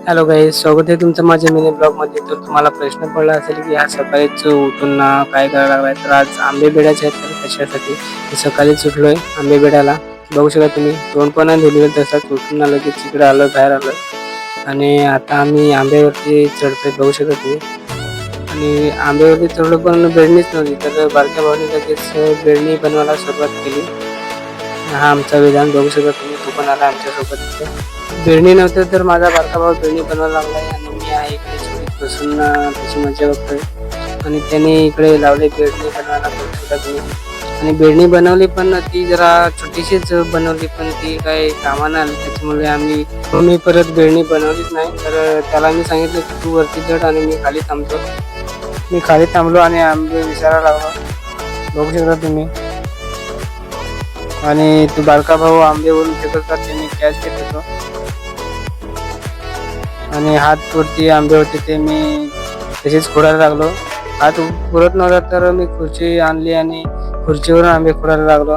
Hello guys, स्वागत आहे तुमचं माझ्या मिनी ब्लॉग मध्ये. तर तुम्हाला प्रश्न पडला असेल की आज सकाळीच उठून काय करायला लागलाय. तर आज आंबे बेडायचे आहेत. तर कशासाठी मी सकाळीच उठलोय आंबे बेडायला. बघू शकता तुम्ही, तोंड पण नाही धुतलेलं, तसंच उठून लगेच इकडे आलो, बाहेर आलो आणि आता आम्ही आंब्यावरती चढतोय. बघू शकता तुम्ही. आणि आंब्यावरती चढलो पण बेडणीच नव्हती, तर बारक्या भावाने लगेच बेडणी बनवायला सुरुवात केली. हा आमचा विधान बघू शकता तुम्ही. तो पण आला आमच्यासोबत. बेडणी नव्हतं तर माझा बारका भाऊ बेडणी बनवायला लागलाय आणि मी आहे इकडे छोटीत बसून त्याची मजा बघतोय. आणि त्याने इकडे लावले बेडणी बनवायला, बघू शकता तुम्ही. आणि बेडणी बनवली पण ती जरा छोटीशीच बनवली, पण ती काही कामाला आली. त्याच्यामुळे मी परत बेडणी बनवलीच नाही. तर त्याला मी सांगितलं की तू वरती चढ आणि मी खाली थांबतो. मी खाली थांबलो आणि आंबे विचारायला लागलो, बघू शकता तुम्ही. आणि तो बारका भाऊ आंबेवरून फेकत होता, मी कॅच घेत होतो आणि हात वरती आंबे होते ते मी तसेच खोडायला लागलो. हात पुरत नव्हता तर मी खुर्ची आणली आणि खुर्चीवरून आंबे खोडायला लागलो.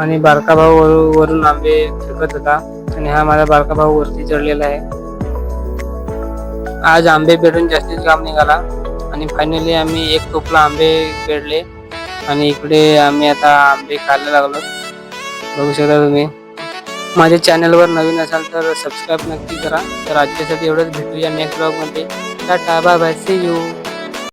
आणि बारका भाऊ वरून आंबे फेकत होता आणि हा माझा बारका भाऊ वरती चढलेला आहे. आज आंबे पेरून जास्तीच काम निघाला आणि फायनली आम्ही एक टोपला आंबे पेरले आणि इकडे आम्ही आता आंबे खायला लागलो. बघू शकता तुम्ही. माझ्या चॅनलवर नवीन असाल तर सबस्क्राईब नक्की करा. तर आजच्यासाठी एवढंच. भेटूया नेक्स्ट ब्लॉगमध्ये. Tata bye bye, see you.